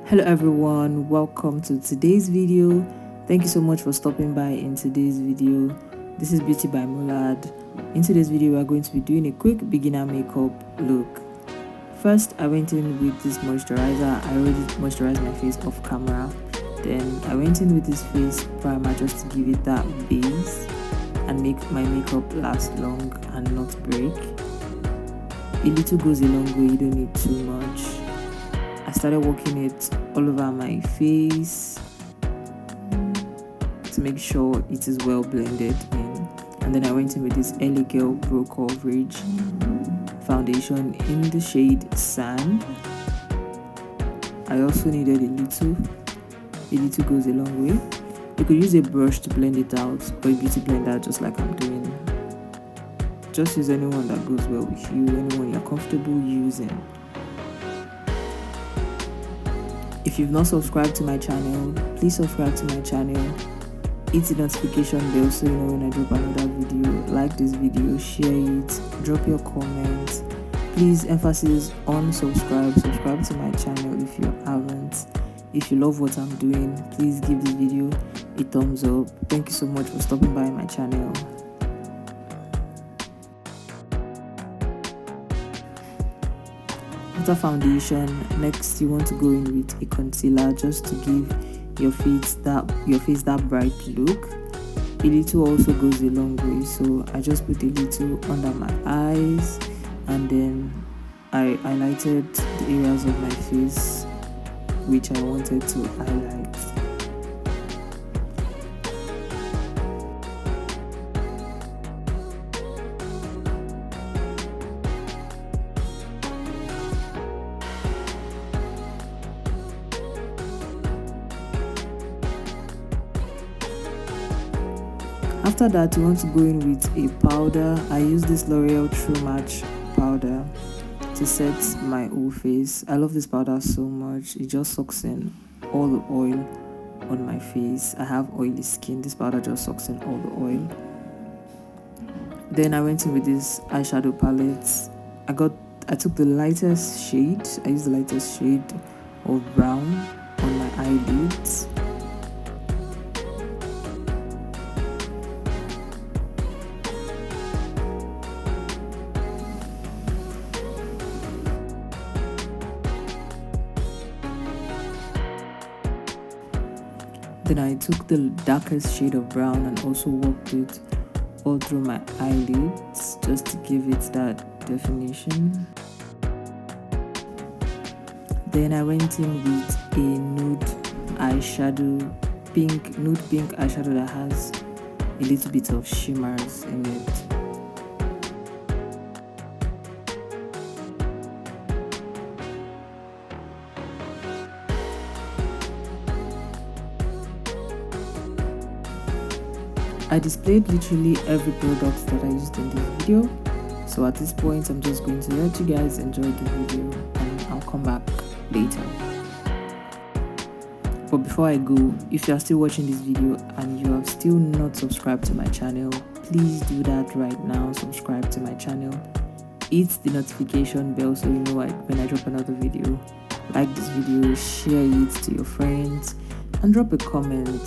Hello everyone, welcome to today's video. Thank you so much for stopping by in today's video. This is Beautybymolad. In today's video we are going to be doing a quick beginner makeup look. First, I went in with this moisturizer. I already moisturized my face off camera. Then I went in with this face primer just to give it that base and make my makeup last long and not break. A little goes a long way, you don't need too much. I started working it all over my face to make sure it is well blended in. And then I went in with this LA Girl PRO.Coverage foundation in the shade Sand. I also needed a little goes a long way. You could use a brush to blend it out or a beauty blender just like I'm doing. Just use anyone that goes well with you, anyone you're comfortable using. If you've not subscribed to my channel, please subscribe to my channel. Hit the notification bell so you know when I drop another video. Like this video, share it, drop your comments. Please emphasis on subscribe to my channel if you haven't. If you love what I'm doing, please give this video a thumbs up. Thank you so much for stopping by my channel. After foundation, next you want to go in with a concealer just to give your face that bright look. A little also goes a long way, so I just put a little under my eyes and then I highlighted the areas of my face which I wanted to highlight. After that, you want to go in with a powder. I use this L'Oreal True Match powder to set my whole face. I love this powder so much. It just sucks in all the oil on my face. I have oily skin. This powder just sucks in all the oil. Then I went in with this eyeshadow palette. I took the lightest shade. I used the lightest shade of brown on my eyelids. Then I took the darkest shade of brown and also worked it all through my eyelids just to give it that definition. Then I went in with a nude pink eyeshadow that has a little bit of shimmers in it. I displayed literally every product that I used in this video, so at this point I'm just going to let you guys enjoy the video and I'll come back later. But before I go, if you are still watching this video and you have still not subscribed to my channel, please do that right now. Subscribe to my channel, hit the notification bell so you know when I drop another video. Like this video, share it to your friends and drop a comment.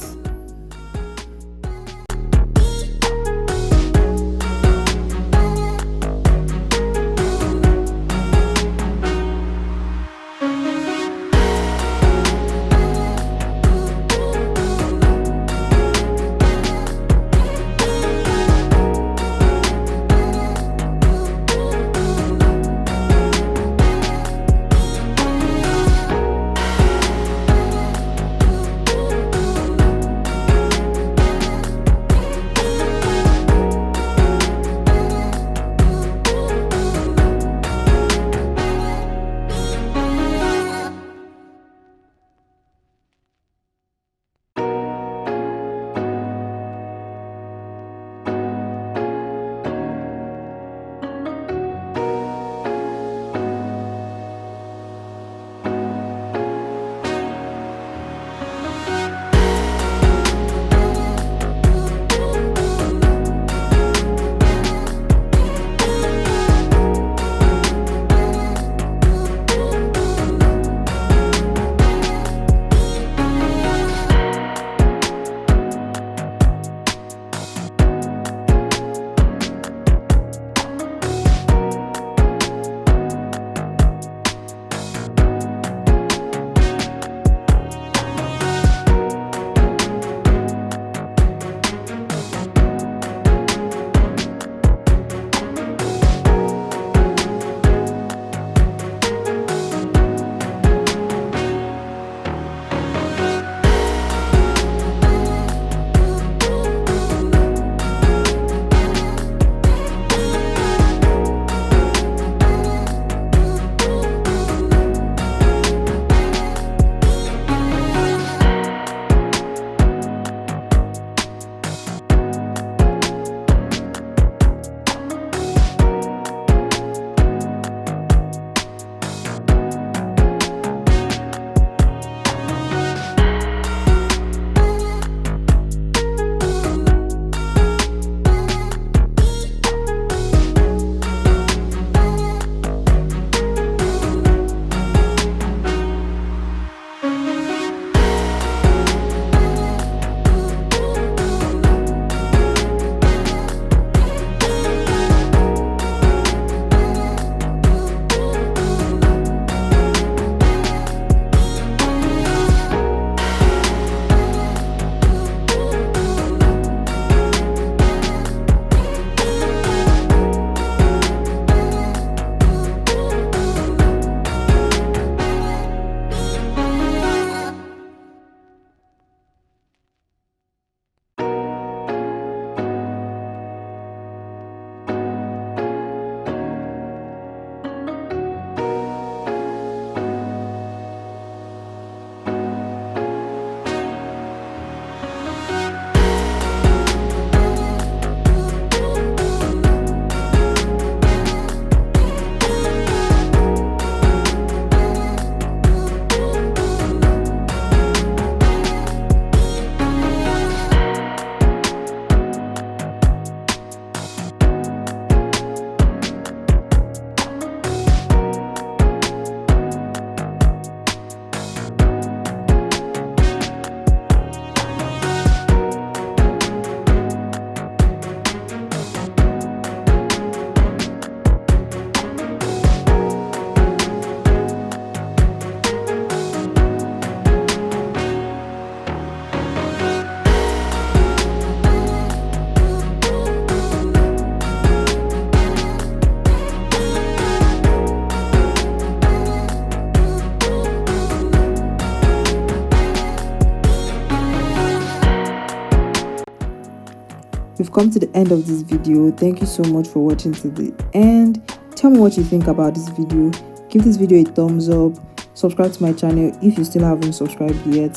we've come to the end of this video. Thank you so much for watching to the end. Tell me what you think about this video. Give this video a thumbs up. Subscribe to my channel if you still haven't subscribed yet.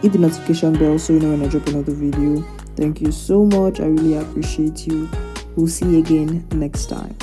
Hit the notification bell so you know when I drop another video. Thank you so much. I really appreciate you. We'll see you again next time.